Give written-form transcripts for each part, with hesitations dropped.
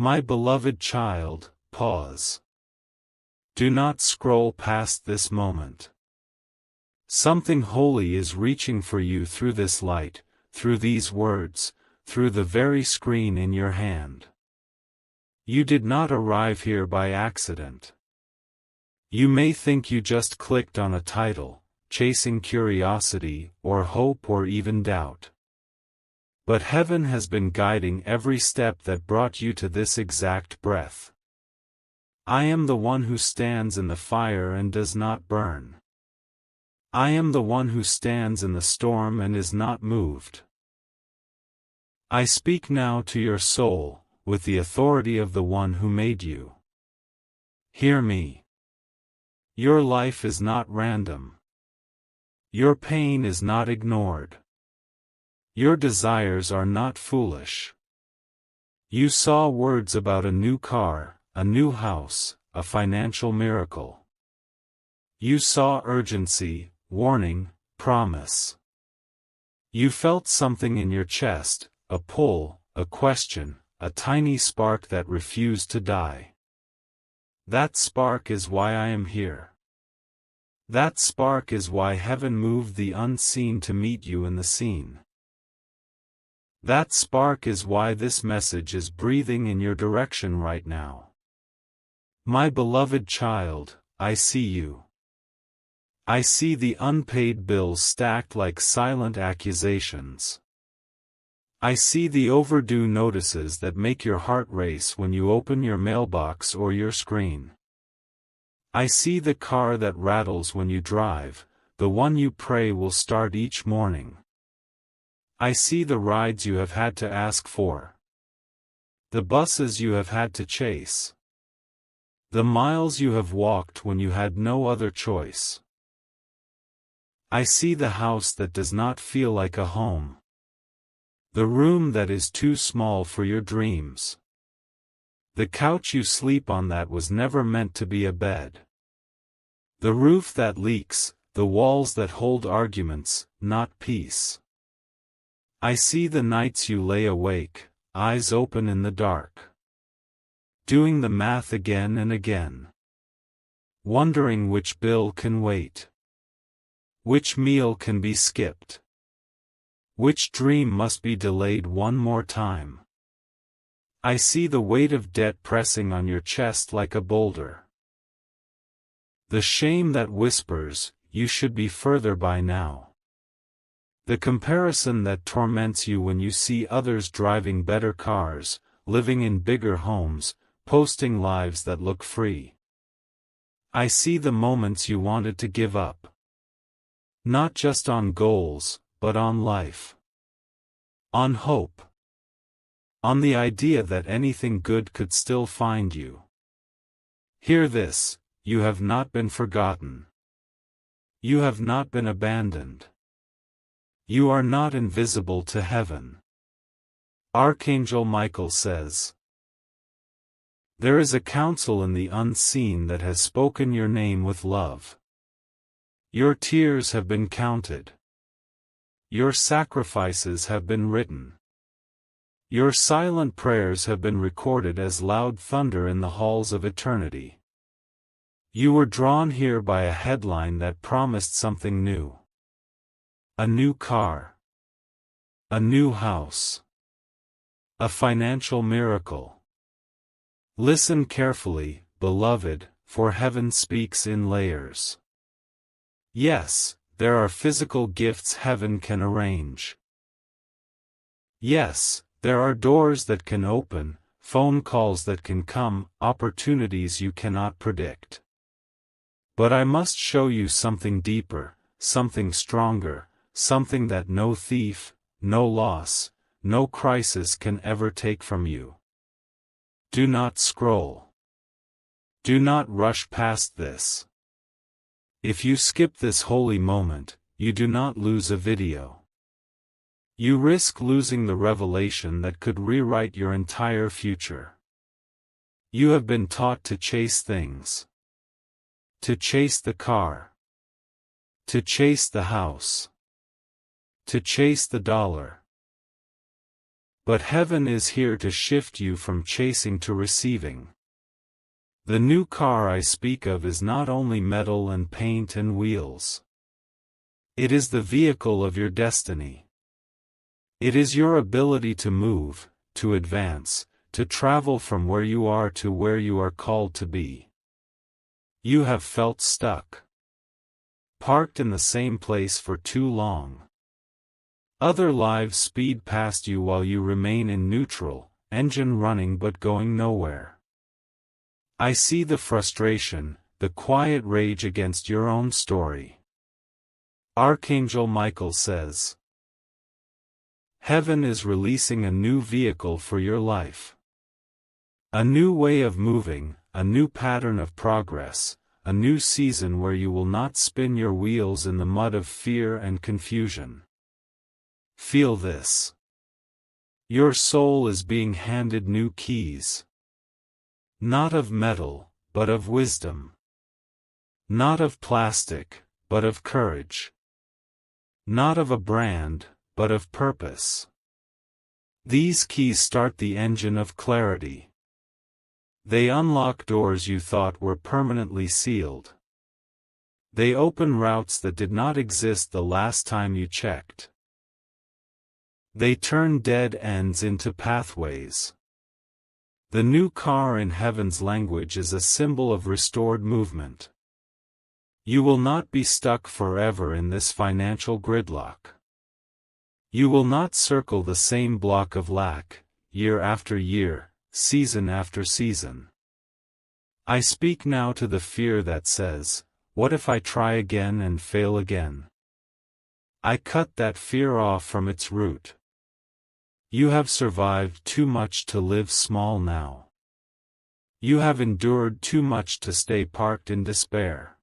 My beloved child, pause. Do not scroll past this moment. Something holy is reaching for you through this light, through these words, through the very screen in your hand. You did not arrive here by accident. You may think you just clicked on a title, chasing curiosity, or hope, or even doubt. But heaven has been guiding every step that brought you to this exact breath. I am the one who stands in the fire and does not burn. I am the one who stands in the storm and is not moved. I speak now to your soul, with the authority of the one who made you. Hear me. Your life is not random. Your pain is not ignored. Your desires are not foolish. You saw words about a new car, a new house, a financial miracle. You saw urgency, warning, promise. You felt something in your chest, a pull, a question, a tiny spark that refused to die. That spark is why I am here. That spark is why heaven moved the unseen to meet you in the seen. That spark is why this message is breathing in your direction right now. My beloved child, I see you. I see the unpaid bills stacked like silent accusations. I see the overdue notices that make your heart race when you open your mailbox or your screen. I see the car that rattles when you drive, the one you pray will start each morning. I see the rides you have had to ask for. The buses you have had to chase. The miles you have walked when you had no other choice. I see the house that does not feel like a home. The room that is too small for your dreams. The couch you sleep on that was never meant to be a bed. The roof that leaks, the walls that hold arguments, not peace. I see the nights you lay awake, eyes open in the dark. Doing the math again and again. Wondering which bill can wait. Which meal can be skipped. Which dream must be delayed one more time. I see the weight of debt pressing on your chest like a boulder. The shame that whispers, you should be further by now. The comparison that torments you when you see others driving better cars, living in bigger homes, posting lives that look free. I see the moments you wanted to give up. Not just on goals, but on life. On hope. On the idea that anything good could still find you. Hear this, you have not been forgotten. You have not been abandoned. You are not invisible to heaven. Archangel Michael says, there is a counsel in the unseen that has spoken your name with love. Your tears have been counted. Your sacrifices have been written. Your silent prayers have been recorded as loud thunder in the halls of eternity. You were drawn here by a headline that promised something new. A new car. A new house. A financial miracle. Listen carefully, beloved, for heaven speaks in layers. Yes, there are physical gifts heaven can arrange. Yes, there are doors that can open, phone calls that can come, opportunities you cannot predict. But I must show you something deeper, something stronger, something that no thief, no loss, no crisis can ever take from you. Do not scroll. Do not rush past this. If you skip this holy moment, you do not lose a video. You risk losing the revelation that could rewrite your entire future. You have been taught to chase things. To chase the car. To chase the house. To chase the dollar. But heaven is here to shift you from chasing to receiving. The new car I speak of is not only metal and paint and wheels. It is the vehicle of your destiny. It is your ability to move, to advance, to travel from where you are to where you are called to be. You have felt stuck, parked in the same place for too long. Other lives speed past you while you remain in neutral, engine running but going nowhere. I see the frustration, the quiet rage against your own story. Archangel Michael says, heaven is releasing a new vehicle for your life. A new way of moving, a new pattern of progress, a new season where you will not spin your wheels in the mud of fear and confusion. Feel this. Your soul is being handed new keys. Not of metal, but of wisdom. Not of plastic, but of courage. Not of a brand, but of purpose. These keys start the engine of clarity. They unlock doors you thought were permanently sealed. They open routes that did not exist the last time you checked. They turn dead ends into pathways. The new car in heaven's language is a symbol of restored movement. You will not be stuck forever in this financial gridlock. You will not circle the same block of lack, year after year, season after season. I speak now to the fear that says, what if I try again and fail again? I cut that fear off from its root. You have survived too much to live small now. You have endured too much to stay parked in despair.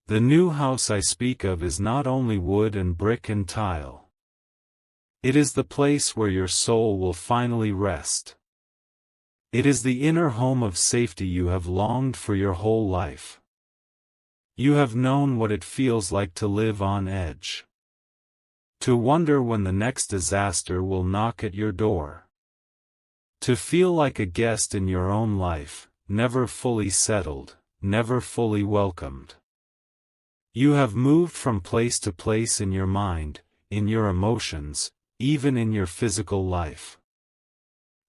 The new house I speak of is not only wood and brick and tile. It is the place where your soul will finally rest. It is the inner home of safety you have longed for your whole life. You have known what it feels like to live on edge. To wonder when the next disaster will knock at your door. To feel like a guest in your own life, never fully settled, never fully welcomed. You have moved from place to place in your mind, in your emotions, even in your physical life.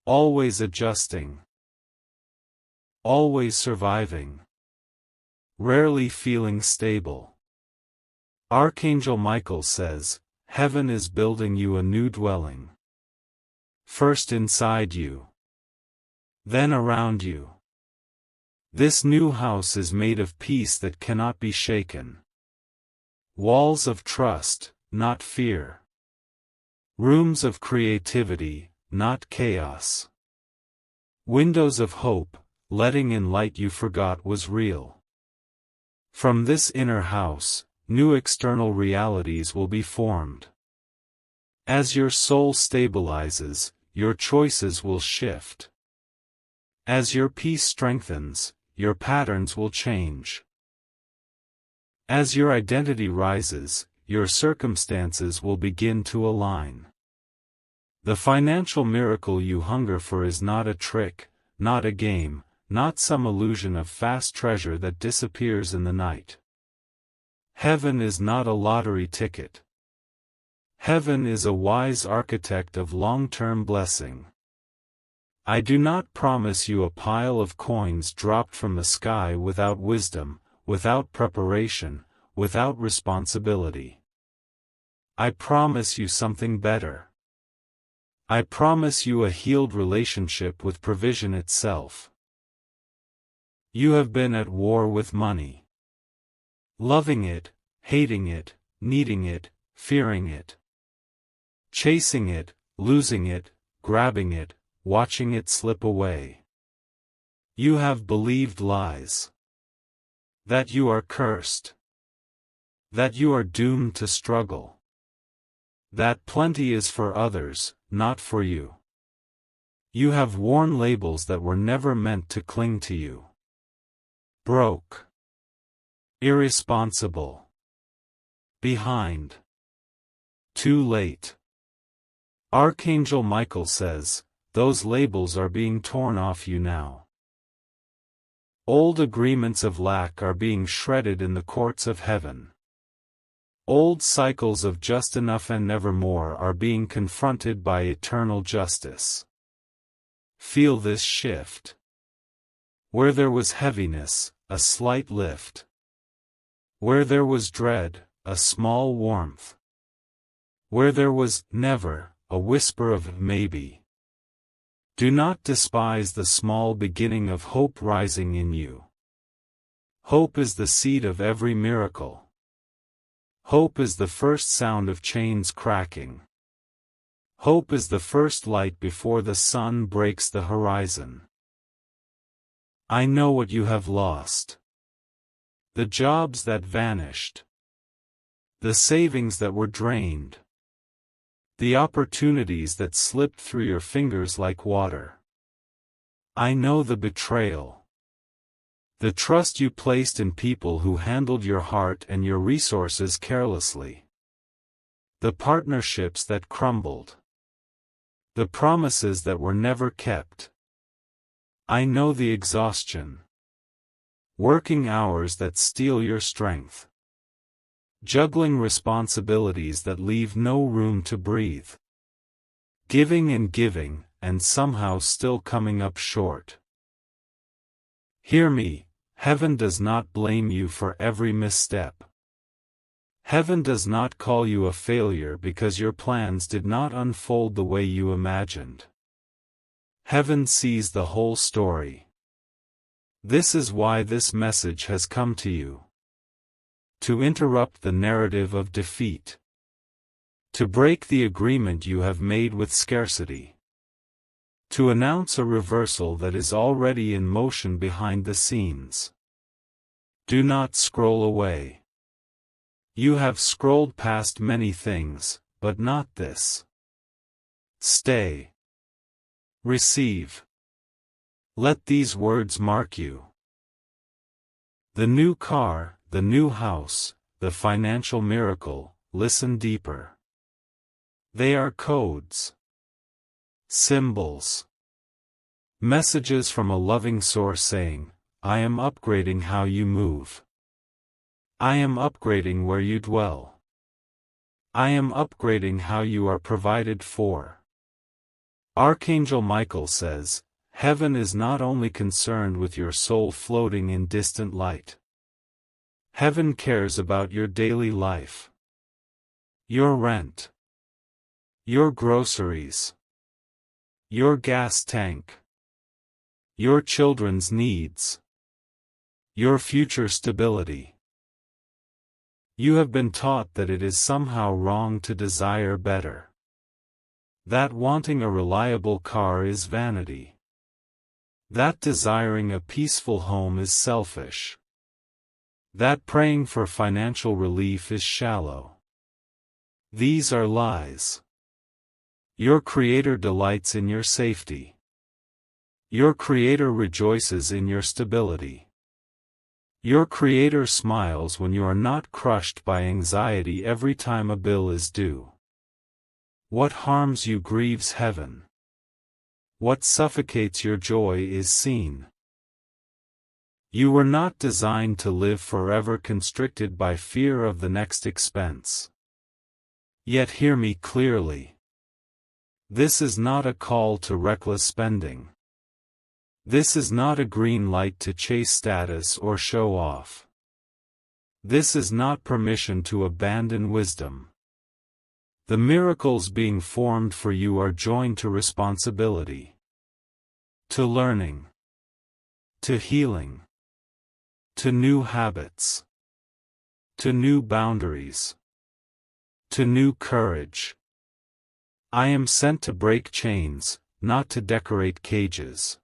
Always adjusting. Always surviving. Rarely feeling stable. Archangel Michael says, heaven is building you a new dwelling. First inside you. Then around you. This new house is made of peace that cannot be shaken. Walls of trust, not fear. Rooms of creativity, not chaos. Windows of hope, letting in light you forgot was real. From this inner house, new external realities will be formed. As your soul stabilizes, your choices will shift. As your peace strengthens, your patterns will change. As your identity rises, your circumstances will begin to align. The financial miracle you hunger for is not a trick, not a game, not some illusion of fast treasure that disappears in the night. Heaven is not a lottery ticket. Heaven is a wise architect of long-term blessing. I do not promise you a pile of coins dropped from the sky without wisdom, without preparation, without responsibility. I promise you something better. I promise you a healed relationship with provision itself. You have been at war with money. Loving it, hating it, needing it, fearing it. Chasing it, losing it, grabbing it, watching it slip away. You have believed lies. That you are cursed. That you are doomed to struggle. That plenty is for others, not for you. You have worn labels that were never meant to cling to you. Broke. Irresponsible. Behind. Too late. Archangel Michael says, those labels are being torn off you now. Old agreements of lack are being shredded in the courts of heaven. Old cycles of just enough and never more are being confronted by eternal justice. Feel this shift. Where there was heaviness, a slight lift. Where there was dread, a small warmth. Where there was never, a whisper of maybe. Do not despise the small beginning of hope rising in you. Hope is the seed of every miracle. Hope is the first sound of chains cracking. Hope is the first light before the sun breaks the horizon. I know what you have lost. The jobs that vanished. The savings that were drained. The opportunities that slipped through your fingers like water. I know the betrayal. The trust you placed in people who handled your heart and your resources carelessly. The partnerships that crumbled. The promises that were never kept. I know the exhaustion. Working hours that steal your strength. Juggling responsibilities that leave no room to breathe. Giving, and somehow still coming up short. Hear me, heaven does not blame you for every misstep. Heaven does not call you a failure because your plans did not unfold the way you imagined. Heaven sees the whole story. This is why this message has come to you. To interrupt the narrative of defeat. To break the agreement you have made with scarcity. To announce a reversal that is already in motion behind the scenes. Do not scroll away. You have scrolled past many things, but not this. Stay. Receive. Let these words mark you. The new car, the new house, the financial miracle, listen deeper. They are codes. Symbols. Messages from a loving source saying, I am upgrading how you move. I am upgrading where you dwell. I am upgrading how you are provided for. Archangel Michael says, heaven is not only concerned with your soul floating in distant light. Heaven cares about your daily life. Your rent. Your groceries. Your gas tank. Your children's needs. Your future stability. You have been taught that it is somehow wrong to desire better. That wanting a reliable car is vanity. That desiring a peaceful home is selfish. That praying for financial relief is shallow. These are lies. Your Creator delights in your safety. Your Creator rejoices in your stability. Your Creator smiles when you are not crushed by anxiety every time a bill is due. What harms you grieves heaven. What suffocates your joy is seen. You were not designed to live forever constricted by fear of the next expense. Yet hear me clearly. This is not a call to reckless spending. This is not a green light to chase status or show off. This is not permission to abandon wisdom. The miracles being formed for you are joined to responsibility. To learning. To healing. To new habits. To new boundaries. To new courage. I am sent to break chains, not to decorate cages.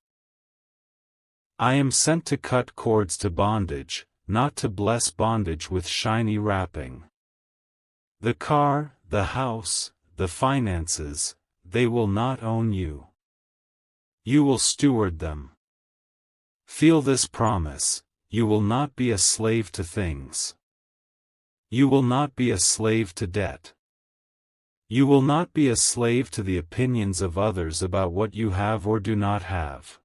I am sent to cut cords to bondage, not to bless bondage with shiny wrapping. The car, the house, the finances, they will not own you. You will steward them. Feel this promise, you will not be a slave to things. You will not be a slave to debt. You will not be a slave to the opinions of others about what you have or do not have.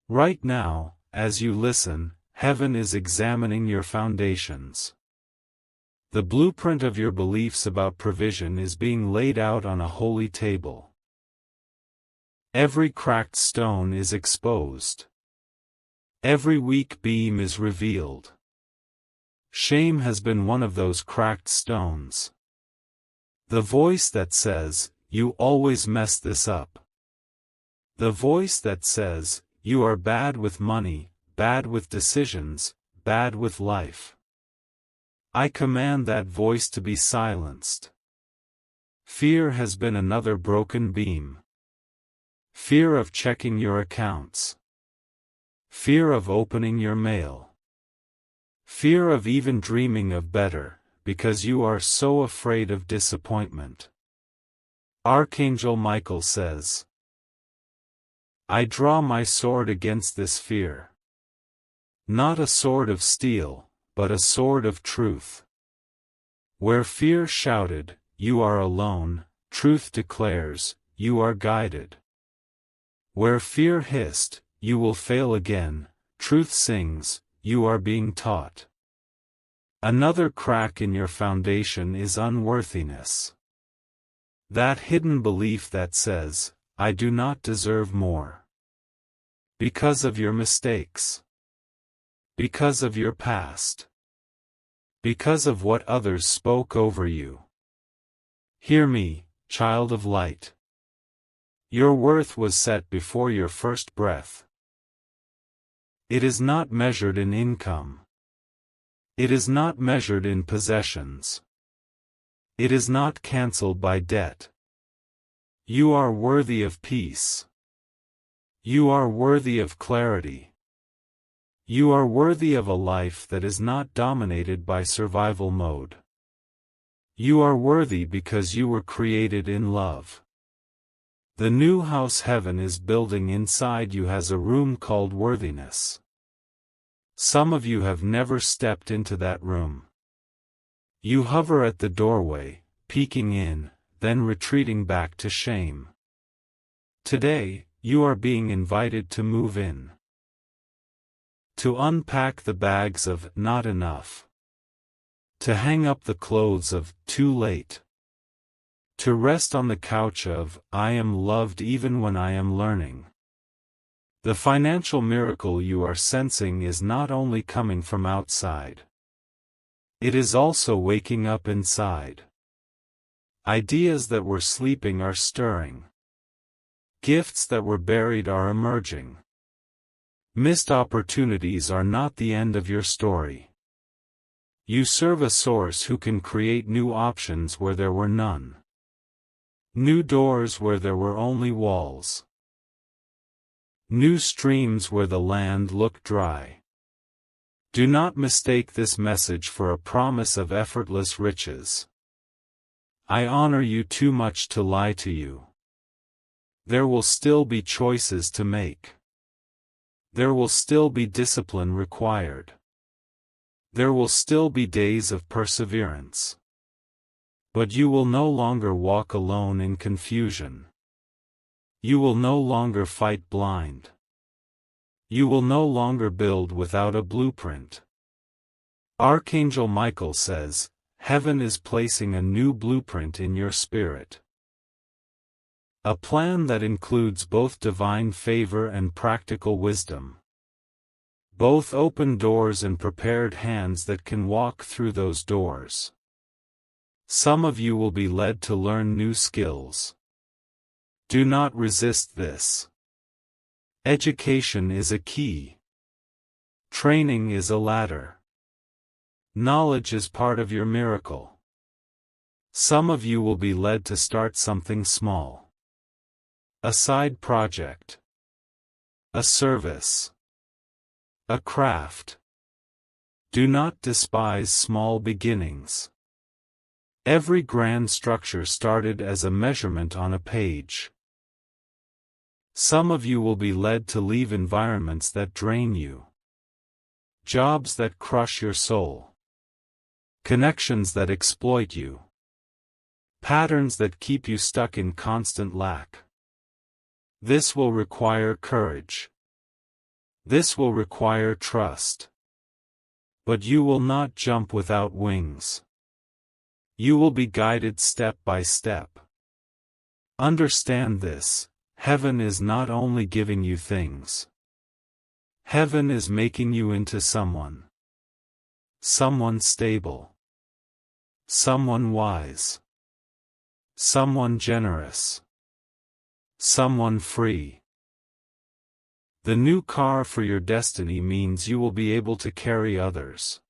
Right now, as you listen, heaven is examining your foundations. The blueprint of your beliefs about provision is being laid out on a holy table. Every cracked stone is exposed. Every weak beam is revealed. Shame has been one of those cracked stones. The voice that says, "You always mess this up." The voice that says, "You are bad with money, bad with decisions, bad with life." I command that voice to be silenced. Fear has been another broken beam. Fear of checking your accounts. Fear of opening your mail. Fear of even dreaming of better, because you are so afraid of disappointment. Archangel Michael says, "I draw my sword against this fear. Not a sword of steel, but a sword of truth." Where fear shouted, "You are alone," truth declares, "You are guided." Where fear hissed, "You will fail again," truth sings, "You are being taught." Another crack in your foundation is unworthiness. That hidden belief that says, "I do not deserve more." Because of your mistakes. Because of your past. Because of what others spoke over you. Hear me, child of light. Your worth was set before your first breath. It is not measured in income. It is not measured in possessions. It is not cancelled by debt. You are worthy of peace. You are worthy of clarity. You are worthy of a life that is not dominated by survival mode. You are worthy because you were created in love. The new house heaven is building inside you has a room called worthiness. Some of you have never stepped into that room. You hover at the doorway, peeking in, then retreating back to shame. Today, you are being invited to move in. To unpack the bags of "not enough." To hang up the clothes of "too late." To rest on the couch of "I am loved even when I am learning." The financial miracle you are sensing is not only coming from outside. It is also waking up inside. Ideas that were sleeping are stirring. Gifts that were buried are emerging. Missed opportunities are not the end of your story. You serve a source who can create new options where there were none. New doors where there were only walls. New streams where the land looked dry. Do not mistake this message for a promise of effortless riches. I honor you too much to lie to you. There will still be choices to make. There will still be discipline required. There will still be days of perseverance. But you will no longer walk alone in confusion. You will no longer fight blind. You will no longer build without a blueprint. Archangel Michael says, heaven is placing a new blueprint in your spirit. A plan that includes both divine favor and practical wisdom. Both open doors and prepared hands that can walk through those doors. Some of you will be led to learn new skills. Do not resist this. Education is a key. Training is a ladder. Knowledge is part of your miracle. Some of you will be led to start something small. A side project. A service. A craft. Do not despise small beginnings. Every grand structure started as a measurement on a page. Some of you will be led to leave environments that drain you. Jobs that crush your soul. Connections that exploit you. patterns that keep you stuck in constant lack. This will require courage. This will require trust. But you will not jump without wings. You will be guided step by step. Understand this: heaven is not only giving you things. Heaven is making you into someone. Someone stable. Someone wise. Someone generous. Someone free. The new car for your destiny means you will be able to carry others.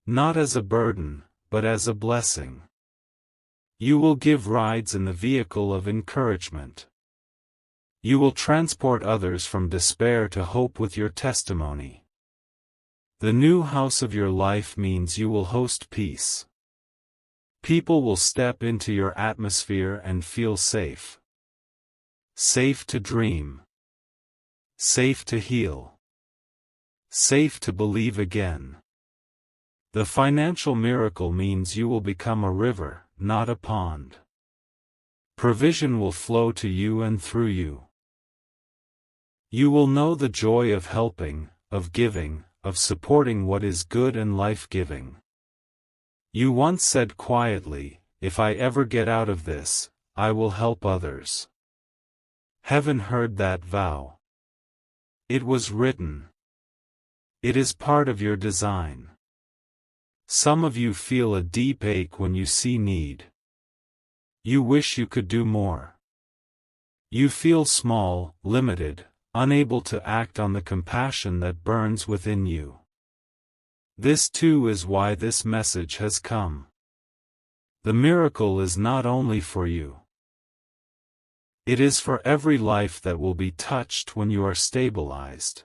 Not as a burden, but as a blessing. You will give rides in the vehicle of encouragement. You will transport others from despair to hope with your testimony. The new house of your life means you will host peace. People will step into your atmosphere and feel safe. Safe to dream. Safe to heal. Safe to believe again. The financial miracle means you will become a river, not a pond. Provision will flow to you and through you. You will know the joy of helping, of giving, of supporting what is good and life-giving. You once said quietly, "If I ever get out of this, I will help others." Heaven heard that vow. It was written. It is part of your design. Some of you feel a deep ache when you see need. You wish you could do more. You feel small, limited, unable to act on the compassion that burns within you. This too is why this message has come. The miracle is not only for you. It is for every life that will be touched when you are stabilized.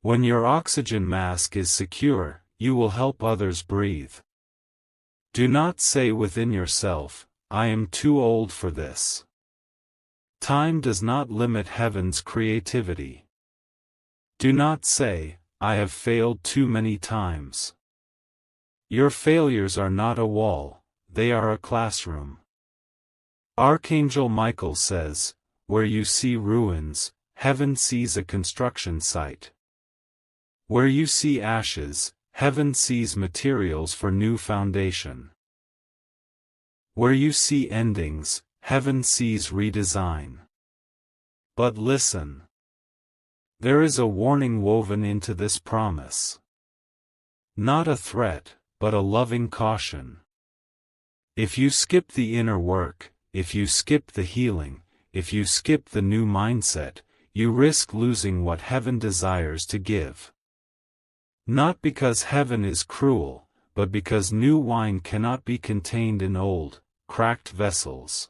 When your oxygen mask is secure, you will help others breathe. Do not say within yourself, "I am too old for this." Time does not limit heaven's creativity. Do not say, "I have failed too many times." Your failures are not a wall, they are a classroom. Archangel Michael says, "Where you see ruins, heaven sees a construction site. Where you see ashes, heaven sees materials for new foundation. Where you see endings, heaven sees redesign." But listen. There is a warning woven into this promise. Not a threat, but a loving caution. If you skip the inner work, if you skip the healing, if you skip the new mindset, you risk losing what heaven desires to give. Not because heaven is cruel, but because new wine cannot be contained in old, cracked vessels.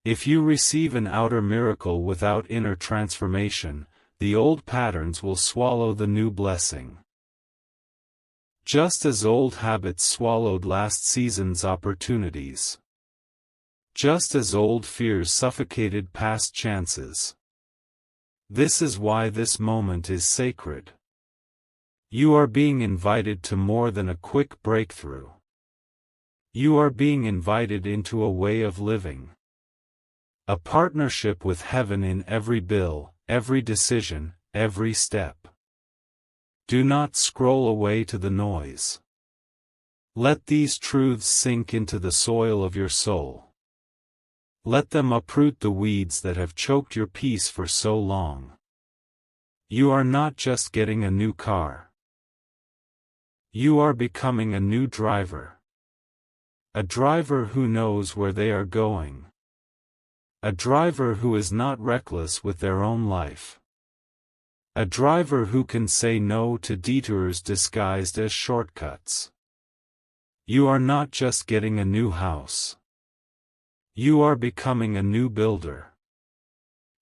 If you receive an outer miracle without inner transformation, the old patterns will swallow the new blessing. Just as old habits swallowed last season's opportunities. Just as old fears suffocated past chances. This is why this moment is sacred. You are being invited to more than a quick breakthrough. You are being invited into a way of living. A partnership with heaven in every bill, every decision, every step. Do not scroll away to the noise. Let these truths sink into the soil of your soul. Let them uproot the weeds that have choked your peace for so long. You are not just getting a new car. You are becoming a new driver. A driver who knows where they are going. A driver who is not reckless with their own life. A driver who can say no to detours disguised as shortcuts. You are not just getting a new house. You are becoming a new builder.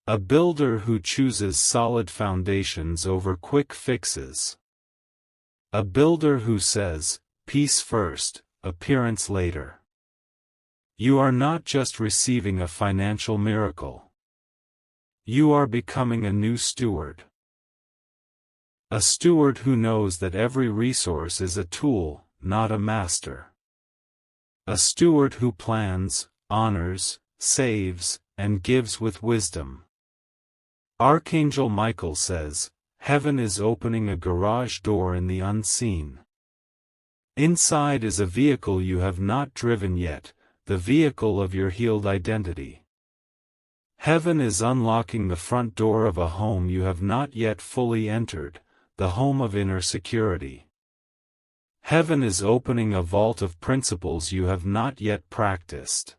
A builder who chooses solid foundations over quick fixes. A builder who says, "Peace first, appearance later." You are not just receiving a financial miracle. You are becoming a new steward. A steward who knows that every resource is a tool, not a master. A steward who plans, honors, saves, and gives with wisdom. Archangel Michael says, heaven is opening a garage door in the unseen. Inside is a vehicle you have not driven yet, the vehicle of your healed identity. Heaven is unlocking the front door of a home you have not yet fully entered, the home of inner security. Heaven is opening a vault of principles you have not yet practiced.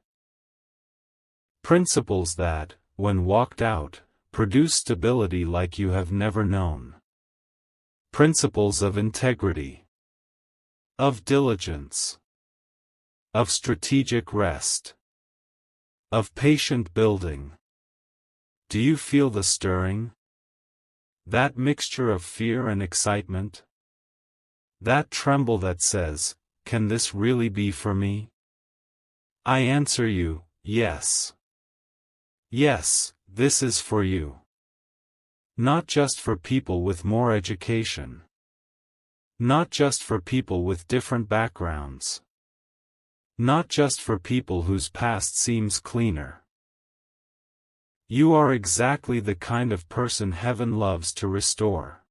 Principles that, when walked out, produce stability like you have never known. Principles of integrity, of diligence, of strategic rest, of patient building. Do you feel the stirring? That mixture of fear and excitement? That tremble that says, can this really be for me? I answer you, yes. Yes, this is for you. Not just for people with more education. Not just for people with different backgrounds. Not just for people whose past seems cleaner. You are exactly the kind of person heaven loves to restore.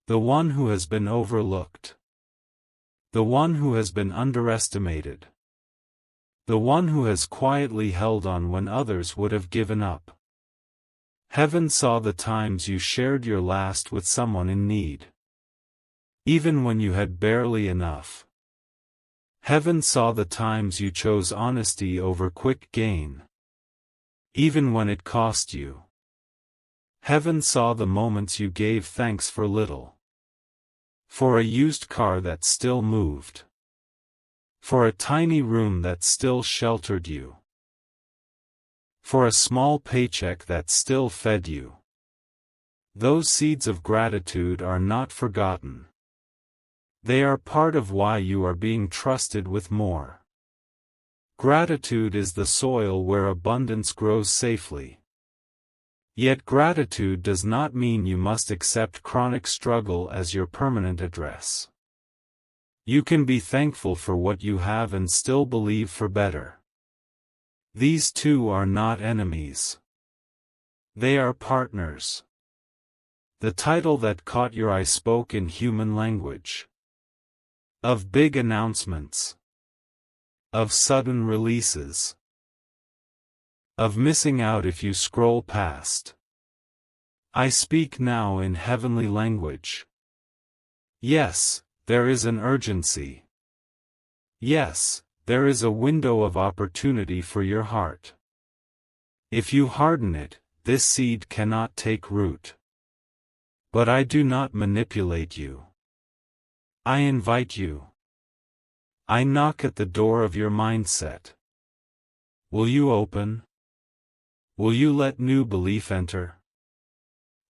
The one who has been overlooked. The one who has been underestimated. The one who has quietly held on when others would have given up. Heaven saw the times you shared your last with someone in need. Even when you had barely enough. Heaven saw the times you chose honesty over quick gain. Even when it cost you. Heaven saw the moments you gave thanks for little. For a used car that still moved. For a tiny room that still sheltered you. For a small paycheck that still fed you. Those seeds of gratitude are not forgotten. They are part of why you are being trusted with more. Gratitude is the soil where abundance grows safely. Yet gratitude does not mean you must accept chronic struggle as your permanent address. You can be thankful for what you have and still believe for better. These two are not enemies. They are partners. The title that caught your eye spoke in human language. Of big announcements. Of sudden releases. Of missing out if you scroll past. I speak now in heavenly language. Yes, there is an urgency. Yes, there is a window of opportunity for your heart. If you harden it, this seed cannot take root. But I do not manipulate you. I invite you. I knock at the door of your mindset. Will you open? Will you let new belief enter?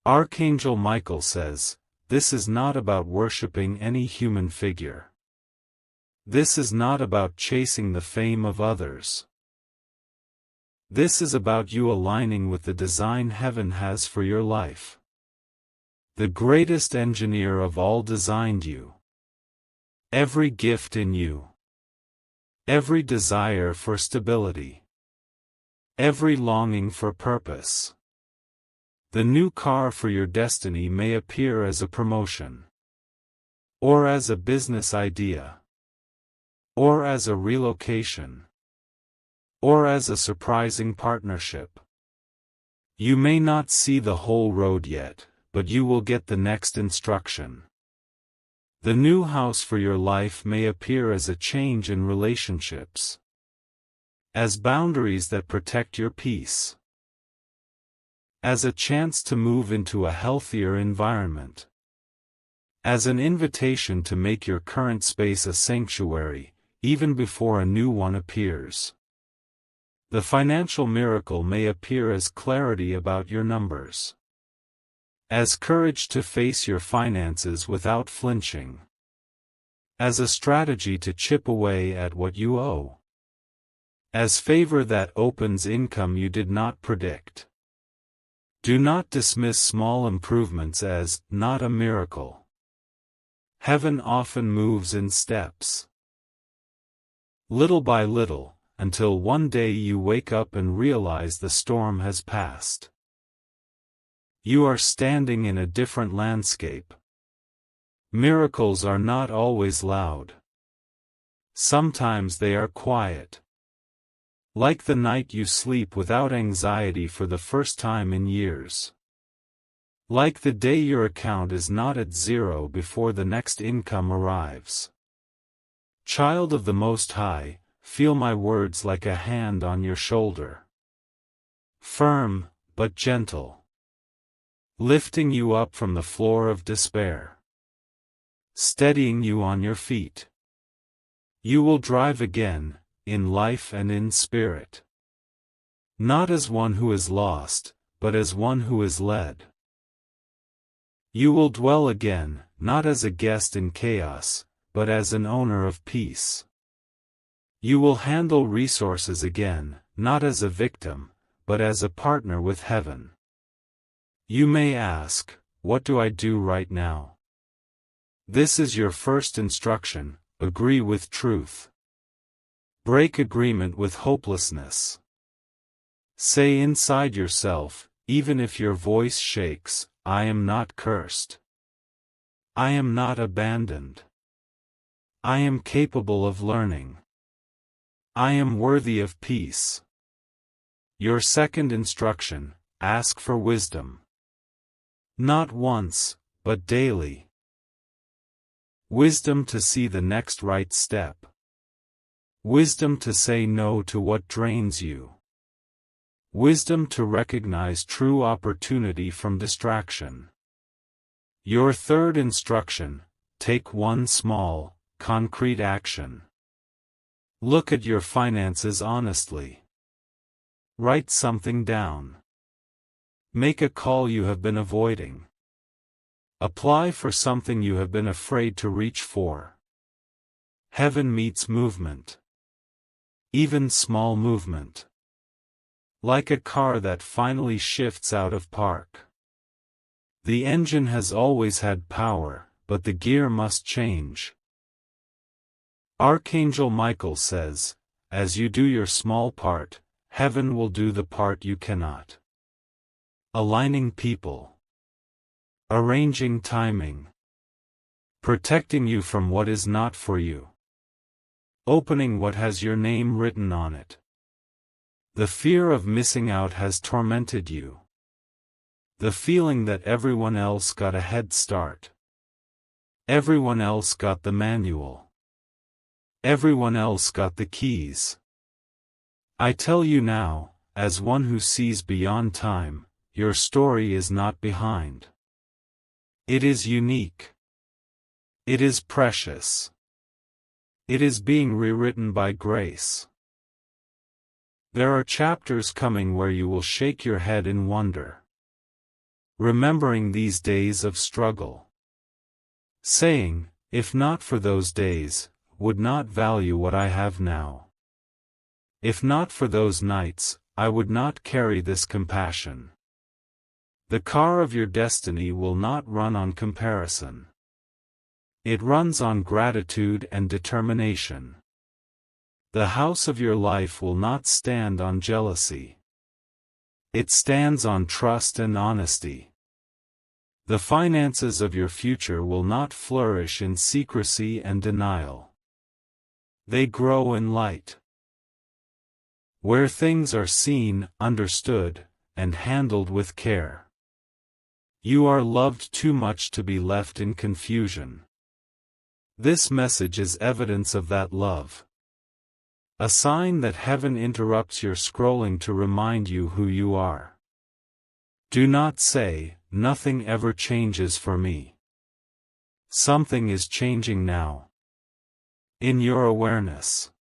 Archangel Michael says, this is not about worshipping any human figure. This is not about chasing the fame of others. This is about you aligning with the design heaven has for your life. The greatest engineer of all designed you. Every gift in you. Every desire for stability. Every longing for purpose. The new car for your destiny may appear as a promotion. Or as a business idea. Or as a relocation. Or as a surprising partnership. You may not see the whole road yet, but you will get the next instruction. The new house for your life may appear as a change in relationships. As boundaries that protect your peace. As a chance to move into a healthier environment. As an invitation to make your current space a sanctuary, even before a new one appears. The financial miracle may appear as clarity about your numbers. As courage to face your finances without flinching. As a strategy to chip away at what you owe. As favor that opens income you did not predict. Do not dismiss small improvements as not a miracle. Heaven often moves in steps. Little by little, until one day you wake up and realize the storm has passed. You are standing in a different landscape. Miracles are not always loud. Sometimes they are quiet. Like the night you sleep without anxiety for the first time in years. Like the day your account is not at zero before the next income arrives. Child of the Most High, feel my words like a hand on your shoulder. Firm, but gentle. Lifting you up from the floor of despair. Steadying you on your feet. You will drive again, in life and in spirit. Not as one who is lost, but as one who is led. You will dwell again, not as a guest in chaos, but as an owner of peace. You will handle resources again, not as a victim, but as a partner with heaven. You may ask, what do I do right now? This is your first instruction: agree with truth. Break agreement with hopelessness. Say inside yourself, even if your voice shakes, I am not cursed. I am not abandoned. I am capable of learning. I am worthy of peace. Your second instruction: ask for wisdom. Not once, but daily. Wisdom to see the next right step. Wisdom to say no to what drains you. Wisdom to recognize true opportunity from distraction. Your third instruction: take one small, concrete action. Look at your finances honestly. Write something down. Make a call you have been avoiding. Apply for something you have been afraid to reach for. Heaven meets movement. Even small movement. Like a car that finally shifts out of park. The engine has always had power, but the gear must change. Archangel Michael says, as you do your small part, heaven will do the part you cannot. Aligning people. Arranging timing. Protecting you from what is not for you. Opening what has your name written on it. The fear of missing out has tormented you. The feeling that everyone else got a head start. Everyone else got the manual. Everyone else got the keys. I tell you now, as one who sees beyond time, your story is not behind. It is unique. It is precious. It is being rewritten by grace. There are chapters coming where you will shake your head in wonder. Remembering these days of struggle. Saying, if not for those days, would not value what I have now. If not for those nights, I would not carry this compassion. The car of your destiny will not run on comparison. It runs on gratitude and determination. The house of your life will not stand on jealousy. It stands on trust and honesty. The finances of your future will not flourish in secrecy and denial. They grow in light. Where things are seen, understood, and handled with care. You are loved too much to be left in confusion. This message is evidence of that love. A sign that heaven interrupts your scrolling to remind you who you are. Do not say, nothing ever changes for me. Something is changing now. In your awareness.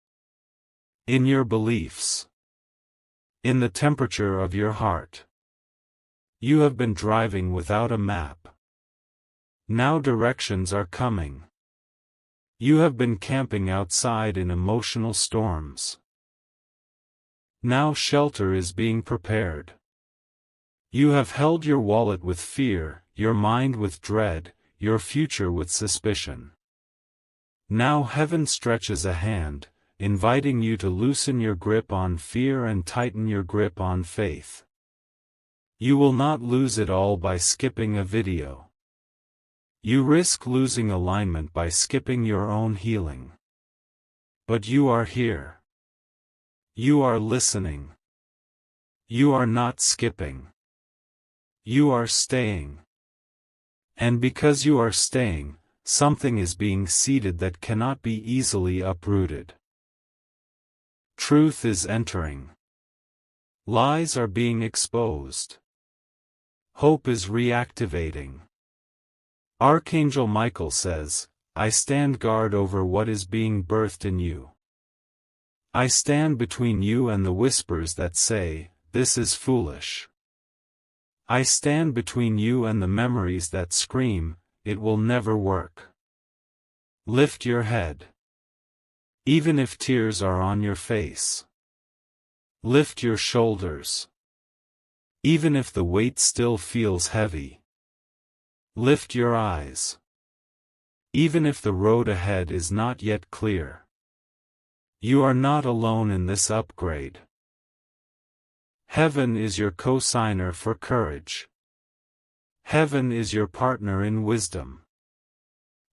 In your beliefs. In the temperature of your heart. You have been driving without a map. Now directions are coming. You have been camping outside in emotional storms. Now shelter is being prepared. You have held your wallet with fear, your mind with dread, your future with suspicion. Now heaven stretches a hand, inviting you to loosen your grip on fear and tighten your grip on faith. You will not lose it all by skipping a video. You risk losing alignment by skipping your own healing. But you are here. You are listening. You are not skipping. You are staying. And because you are staying, something is being seeded that cannot be easily uprooted. Truth is entering. Lies are being exposed. Hope is reactivating. Archangel Michael says, I stand guard over what is being birthed in you. I stand between you and the whispers that say, this is foolish. I stand between you and the memories that scream, it will never work. Lift your head. Even if tears are on your face. Lift your shoulders. Even if the weight still feels heavy. Lift your eyes. Even if the road ahead is not yet clear. You are not alone in this upgrade. Heaven is your co-signer for courage. Heaven is your partner in wisdom.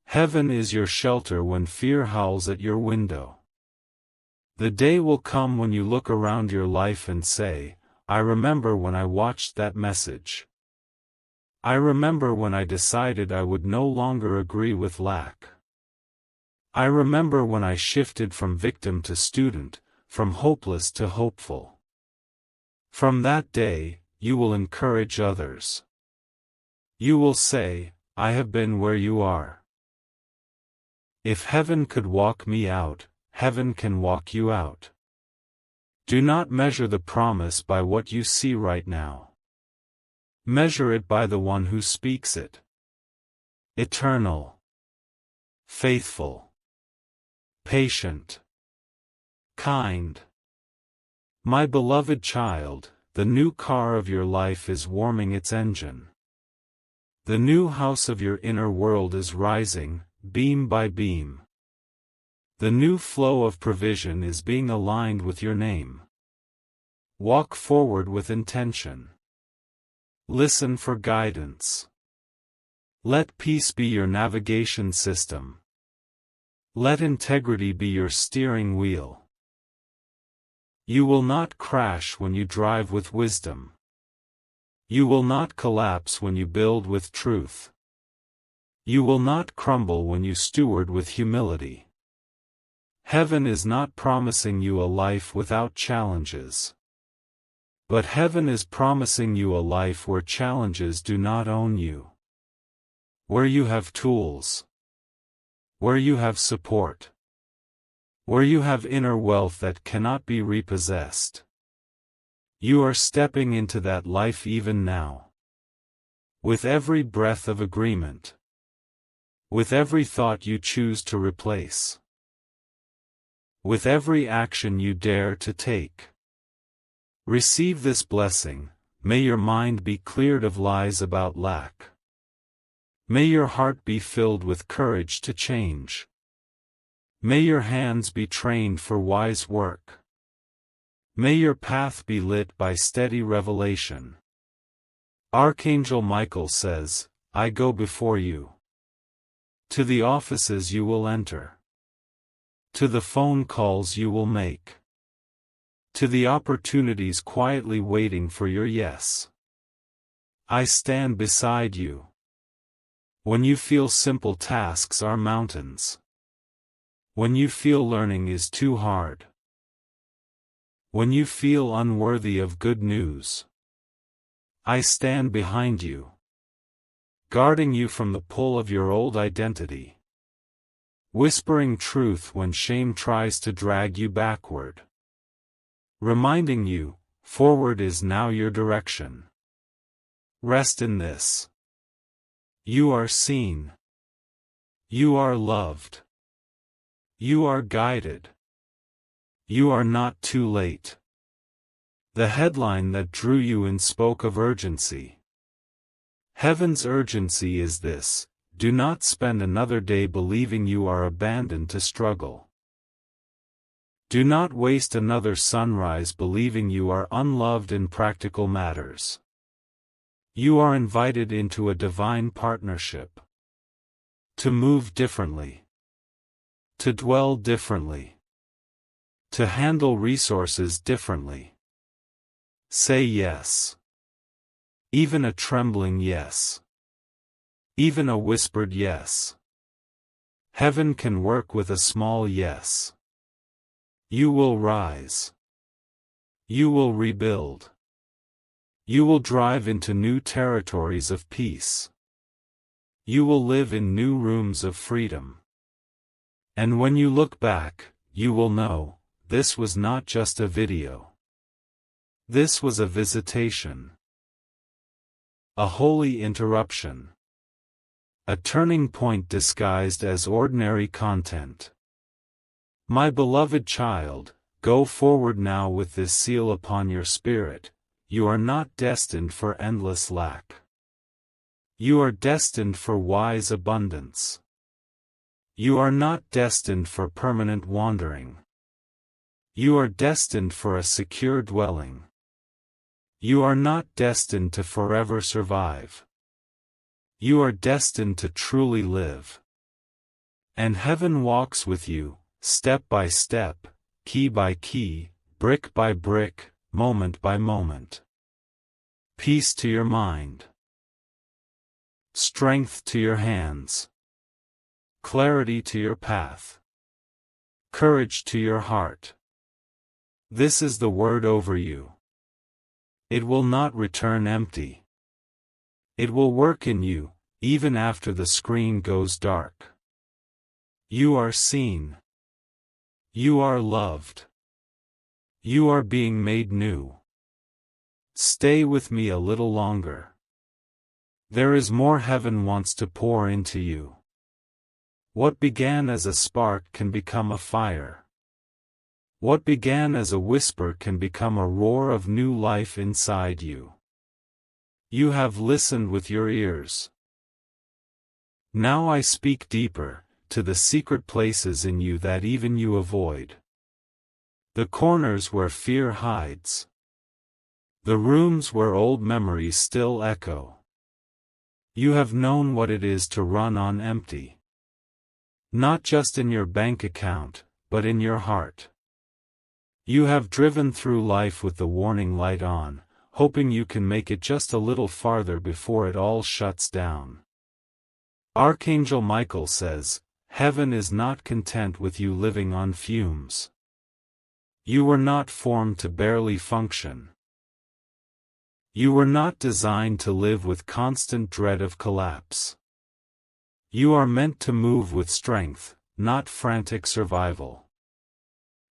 Heaven is your shelter when fear howls at your window. The day will come when you look around your life and say, I remember when I watched that message. I remember when I decided I would no longer agree with lack. I remember when I shifted from victim to student, from hopeless to hopeful. From that day, you will encourage others. You will say, I have been where you are. If heaven could walk me out, heaven can walk you out. Do not measure the promise by what you see right now. Measure it by the one who speaks it. Eternal. Faithful. Patient. Kind. My beloved child, the new car of your life is warming its engine. The new house of your inner world is rising, beam by beam. The new flow of provision is being aligned with your name. Walk forward with intention. Listen for guidance. Let peace be your navigation system. Let integrity be your steering wheel. You will not crash when you drive with wisdom. You will not collapse when you build with truth. You will not crumble when you steward with humility. Heaven is not promising you a life without challenges. But heaven is promising you a life where challenges do not own you. Where you have tools. Where you have support. Where you have inner wealth that cannot be repossessed. You are stepping into that life even now. With every breath of agreement. With every thought you choose to replace. With every action you dare to take. Receive this blessing, may your mind be cleared of lies about lack. May your heart be filled with courage to change. May your hands be trained for wise work. May your path be lit by steady revelation. Archangel Michael says, I go before you. To the offices you will enter. To the phone calls you will make. To the opportunities quietly waiting for your yes. I stand beside you. When you feel simple tasks are mountains. When you feel learning is too hard. When you feel unworthy of good news. I stand behind you. Guarding you from the pull of your old identity. Whispering truth when shame tries to drag you backward. Reminding you, forward is now your direction. Rest in this. You are seen. You are loved. You are guided. You are not too late. The headline that drew you in spoke of urgency. Heaven's urgency is this: do not spend another day believing you are abandoned to struggle. Do not waste another sunrise believing you are unloved in practical matters. You are invited into a divine partnership. To move differently. To dwell differently. To handle resources differently. Say yes. Even a trembling yes. Even a whispered yes. Heaven can work with a small yes. You will rise. You will rebuild. You will drive into new territories of peace. You will live in new rooms of freedom. And when you look back, you will know, this was not just a video. This was a visitation. A holy interruption. A turning point disguised as ordinary content. My beloved child, go forward now with this seal upon your spirit. You are not destined for endless lack. You are destined for wise abundance. You are not destined for permanent wandering. You are destined for a secure dwelling. You are not destined to forever survive. You are destined to truly live. And heaven walks with you, step by step, key by key, brick by brick, moment by moment. Peace to your mind. Strength to your hands. Clarity to your path. Courage to your heart. This is the word over you. It will not return empty. It will work in you, even after the screen goes dark. You are seen. You are loved. You are being made new. Stay with me a little longer. There is more heaven wants to pour into you. What began as a spark can become a fire. What began as a whisper can become a roar of new life inside you. You have listened with your ears. Now I speak deeper, to the secret places in you that even you avoid. The corners where fear hides. The rooms where old memories still echo. You have known what it is to run on empty. Not just in your bank account, but in your heart. You have driven through life with the warning light on, hoping you can make it just a little farther before it all shuts down. Archangel Michael says, heaven is not content with you living on fumes. You were not formed to barely function. You were not designed to live with constant dread of collapse. You are meant to move with strength, not frantic survival.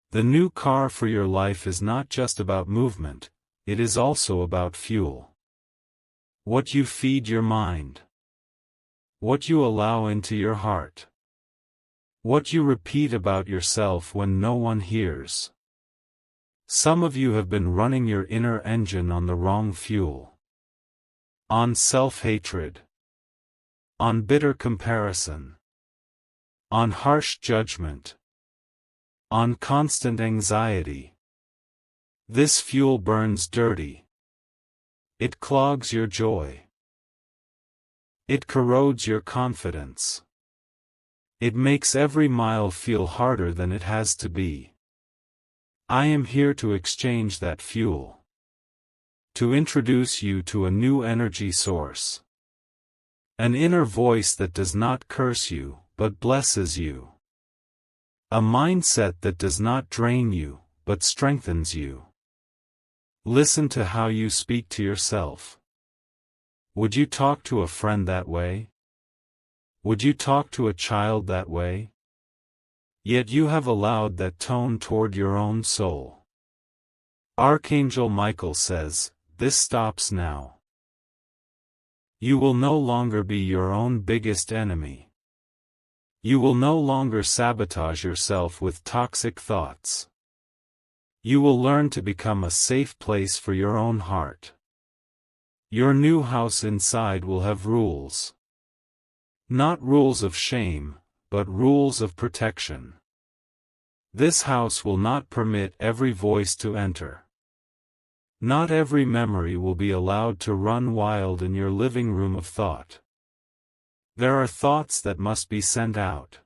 The new car for your life is not just about movement, it is also about fuel. What you feed your mind. What you allow into your heart. What you repeat about yourself when no one hears. Some of you have been running your inner engine on the wrong fuel. On self-hatred. On bitter comparison. On harsh judgment. On constant anxiety. This fuel burns dirty. It clogs your joy. It corrodes your confidence. It makes every mile feel harder than it has to be. I am here to exchange that fuel. To introduce you to a new energy source. An inner voice that does not curse you, but blesses you. A mindset that does not drain you, but strengthens you. Listen to how you speak to yourself. Would you talk to a friend that way? Would you talk to a child that way? Yet you have allowed that tone toward your own soul. Archangel Michael says, this stops now. You will no longer be your own biggest enemy. You will no longer sabotage yourself with toxic thoughts. You will learn to become a safe place for your own heart. Your new house inside will have rules. Not rules of shame, but rules of protection. This house will not permit every voice to enter. Not every memory will be allowed to run wild in your living room of thought. There are thoughts that must be sent out.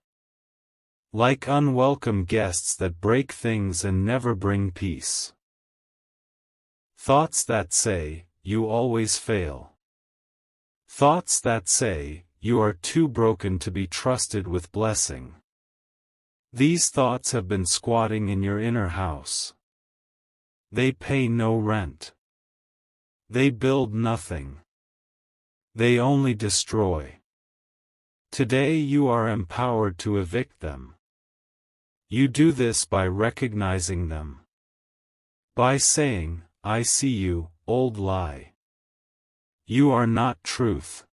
Like unwelcome guests that break things and never bring peace. Thoughts that say, you always fail. Thoughts that say, you are too broken to be trusted with blessing. These thoughts have been squatting in your inner house. They pay no rent. They build nothing. They only destroy. Today you are empowered to evict them. You do this by recognizing them. By saying, I see you, old lie. You are not truth.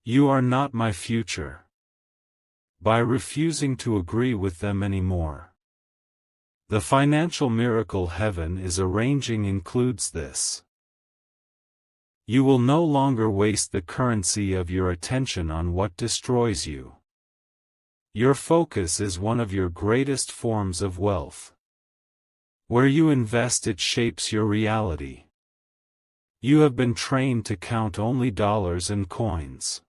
You are not my future. By refusing to agree with them anymore. The financial miracle heaven is arranging includes this. You will no longer waste the currency of your attention on what destroys you. Your focus is one of your greatest forms of wealth. Where you invest, it shapes your reality. You have been trained to count only dollars and coins.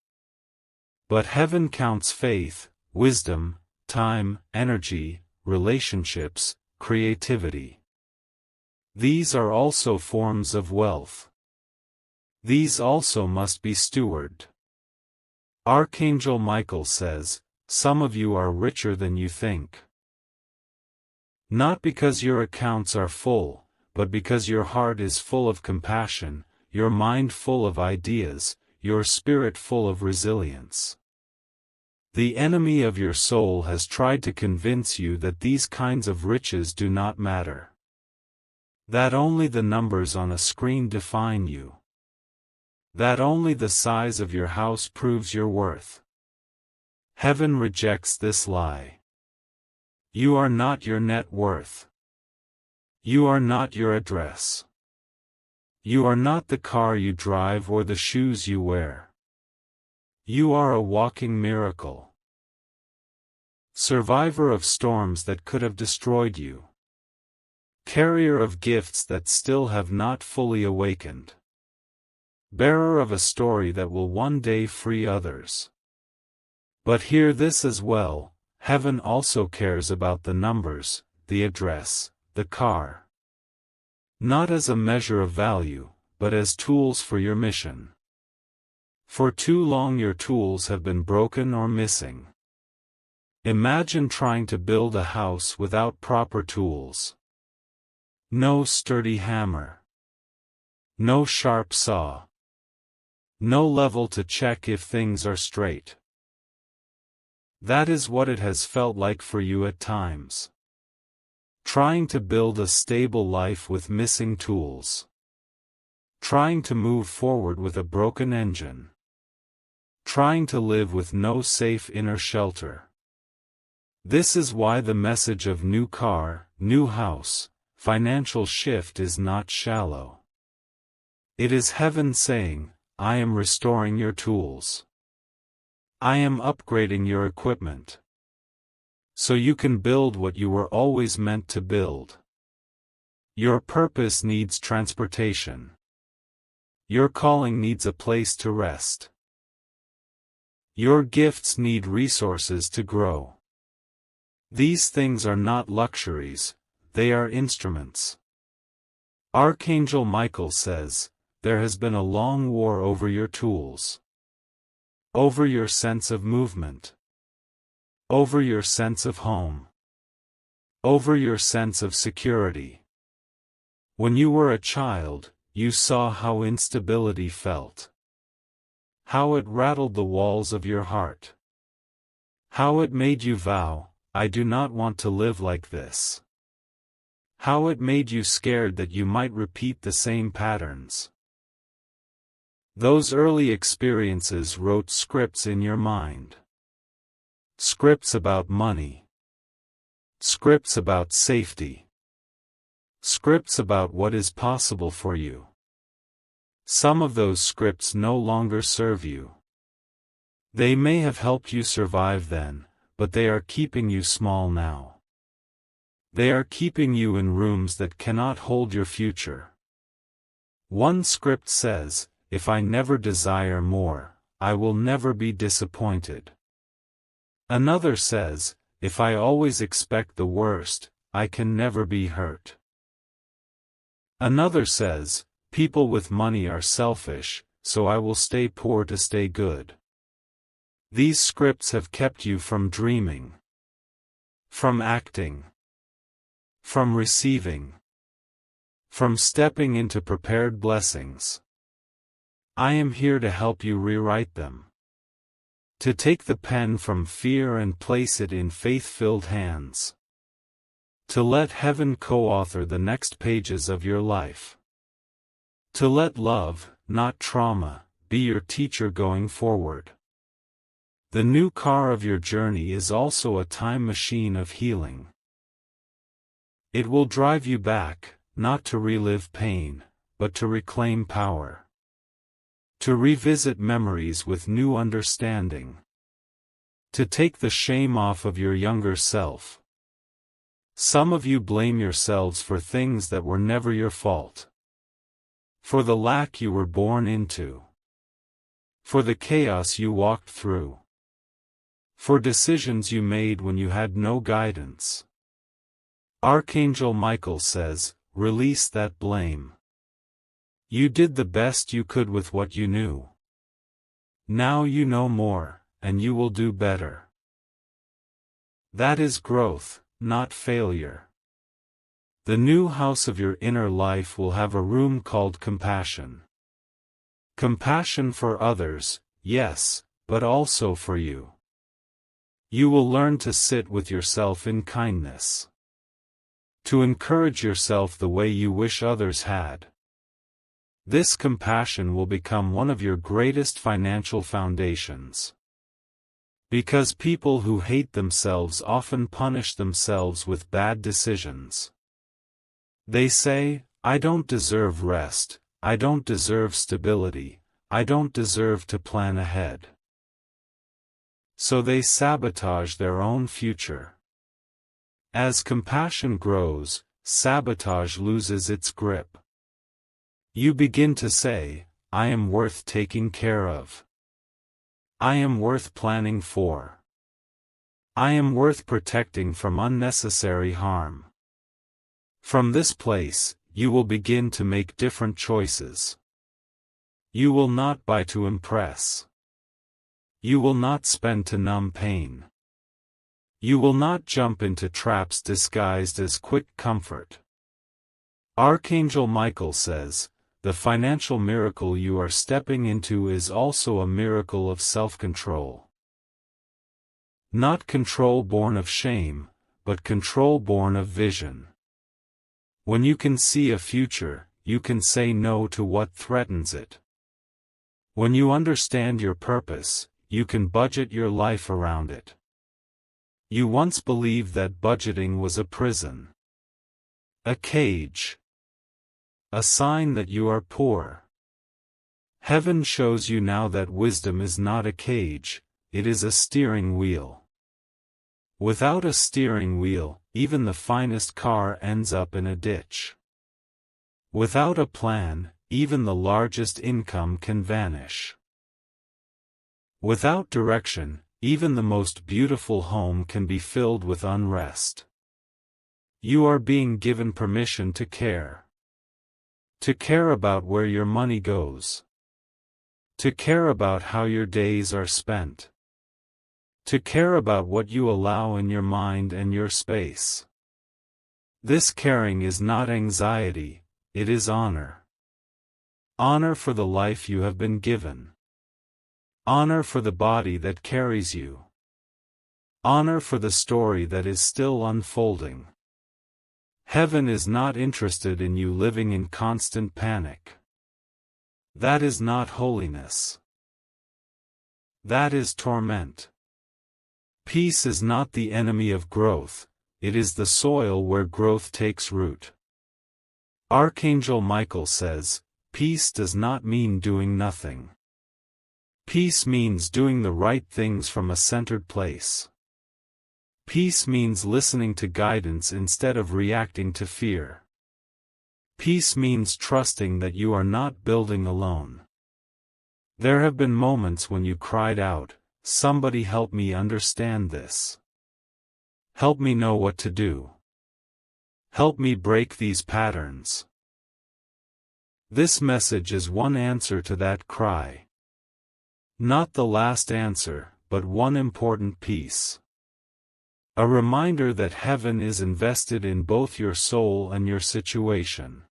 But heaven counts faith, wisdom, time, energy, relationships, creativity. These are also forms of wealth. These also must be stewarded. Archangel Michael says, some of you are richer than you think. Not because your accounts are full, but because your heart is full of compassion, your mind full of ideas, your spirit full of resilience. The enemy of your soul has tried to convince you that these kinds of riches do not matter. That only the numbers on a screen define you. That only the size of your house proves your worth. Heaven rejects this lie. You are not your net worth. You are not your address. You are not the car you drive or the shoes you wear. You are a walking miracle. Survivor of storms that could have destroyed you. Carrier of gifts that still have not fully awakened. Bearer of a story that will one day free others. But hear this as well, heaven also cares about the numbers, the address, the car. Not as a measure of value, but as tools for your mission. For too long your tools have been broken or missing. Imagine trying to build a house without proper tools. No sturdy hammer. No sharp saw. No level to check if things are straight. That is what it has felt like for you at times. Trying to build a stable life with missing tools. Trying to move forward with a broken engine. Trying to live with no safe inner shelter. This is why the message of new car, new house, financial shift is not shallow. It is heaven saying, I am restoring your tools. I am upgrading your equipment. So you can build what you were always meant to build. Your purpose needs transportation. Your calling needs a place to rest. Your gifts need resources to grow. These things are not luxuries, they are instruments. Archangel Michael says, there has been a long war over your tools. Over your sense of movement. Over your sense of home. Over your sense of security. When you were a child, you saw how instability felt. How it rattled the walls of your heart. How it made you vow, I do not want to live like this. How it made you scared that you might repeat the same patterns. Those early experiences wrote scripts in your mind. Scripts about money. Scripts about safety. Scripts about what is possible for you. Some of those scripts no longer serve you. They may have helped you survive then, but they are keeping you small now. They are keeping you in rooms that cannot hold your future. One script says, "If I never desire more, I will never be disappointed." Another says, "If I always expect the worst, I can never be hurt." Another says, "People with money are selfish, so I will stay poor to stay good." These scripts have kept you from dreaming, from acting, from receiving, from stepping into prepared blessings. I am here to help you rewrite them. To take the pen from fear and place it in faith-filled hands. To let heaven co-author the next pages of your life. To let love, not trauma, be your teacher going forward. The new car of your journey is also a time machine of healing. It will drive you back, not to relive pain, but to reclaim power. To revisit memories with new understanding. To take the shame off of your younger self. Some of you blame yourselves for things that were never your fault. For the lack you were born into. For the chaos you walked through. For decisions you made when you had no guidance. Archangel Michael says, "Release that blame. You did the best you could with what you knew. Now you know more, and you will do better." That is growth, not failure. The new house of your inner life will have a room called compassion. Compassion for others, yes, but also for you. You will learn to sit with yourself in kindness. To encourage yourself the way you wish others had. This compassion will become one of your greatest financial foundations. Because people who hate themselves often punish themselves with bad decisions. They say, "I don't deserve rest, I don't deserve stability, I don't deserve to plan ahead." So they sabotage their own future. As compassion grows, sabotage loses its grip. You begin to say, "I am worth taking care of. I am worth planning for. I am worth protecting from unnecessary harm." From this place, you will begin to make different choices. You will not buy to impress. You will not spend to numb pain. You will not jump into traps disguised as quick comfort. Archangel Michael says, "The financial miracle you are stepping into is also a miracle of self-control." Not control born of shame, but control born of vision. When you can see a future, you can say no to what threatens it. When you understand your purpose, you can budget your life around it. You once believed that budgeting was a prison. A cage. A sign that you are poor. Heaven shows you now that wisdom is not a cage, it is a steering wheel. Without a steering wheel, even the finest car ends up in a ditch. Without a plan, even the largest income can vanish. Without direction, even the most beautiful home can be filled with unrest. You are being given permission to care. To care about where your money goes. To care about how your days are spent. To care about what you allow in your mind and your space. This caring is not anxiety, it is honor. Honor for the life you have been given. Honor for the body that carries you. Honor for the story that is still unfolding. Heaven is not interested in you living in constant panic. That is not holiness. That is torment. Peace is not the enemy of growth, it is the soil where growth takes root. Archangel Michael says, "Peace does not mean doing nothing. Peace means doing the right things from a centered place. Peace means listening to guidance instead of reacting to fear. Peace means trusting that you are not building alone. There have been moments when you cried out, "Somebody help me understand this. Help me know what to do. Help me break these patterns." This message is one answer to that cry. Not the last answer, but one important piece. A reminder that heaven is invested in both your soul and your situation.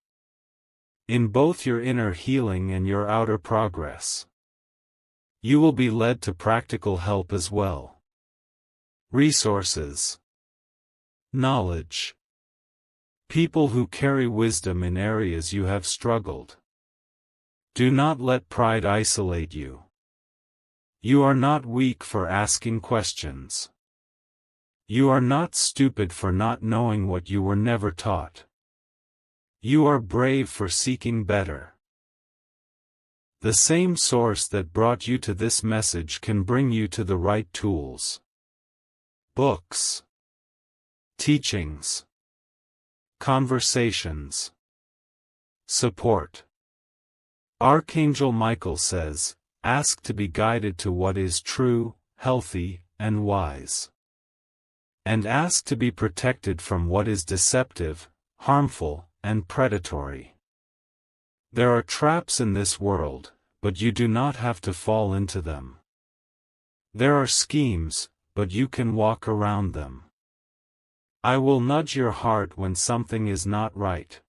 In both your inner healing and your outer progress. You will be led to practical help as well. Resources. Knowledge. People who carry wisdom in areas you have struggled. Do not let pride isolate you. You are not weak for asking questions. You are not stupid for not knowing what you were never taught. You are brave for seeking better. The same source that brought you to this message can bring you to the right tools. Books. Teachings. Conversations. Support. Archangel Michael says, "Ask to be guided to what is true, healthy, and wise. And ask to be protected from what is deceptive, harmful, and predatory." There are traps in this world, but you do not have to fall into them. There are schemes, but you can walk around them. I will nudge your heart when something is not right.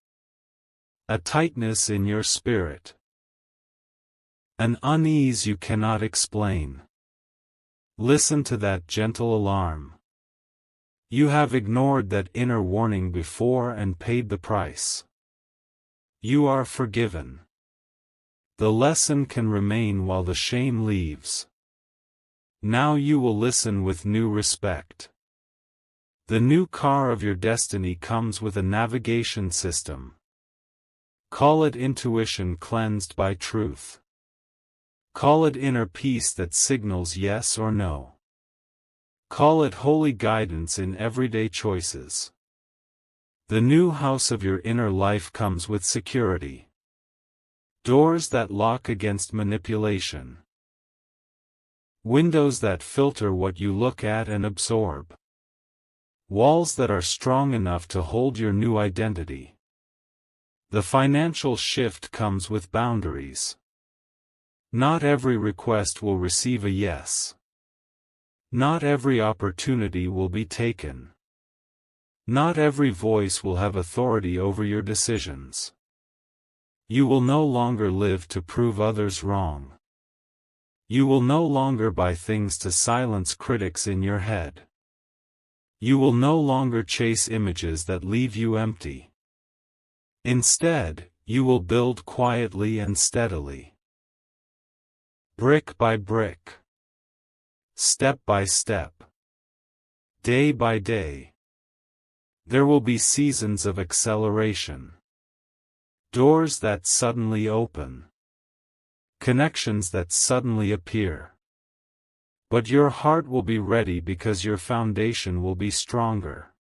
A tightness in your spirit. An unease you cannot explain. Listen to that gentle alarm. You have ignored that inner warning before and paid the price. You are forgiven. The lesson can remain while the shame leaves. Now you will listen with new respect. The new car of your destiny comes with a navigation system. Call it intuition cleansed by truth. Call it inner peace that signals yes or no. Call it holy guidance in everyday choices. The new house of your inner life comes with security. Doors that lock against manipulation. Windows that filter what you look at and absorb. Walls that are strong enough to hold your new identity. The financial shift comes with boundaries. Not every request will receive a yes. Not every opportunity will be taken. Not every voice will have authority over your decisions. You will no longer live to prove others wrong. You will no longer buy things to silence critics in your head. You will no longer chase images that leave you empty. Instead, you will build quietly and steadily. Brick by brick. Step by step. Day by day. There will be seasons of acceleration. Doors that suddenly open. Connections that suddenly appear. But your heart will be ready because your foundation will be stronger.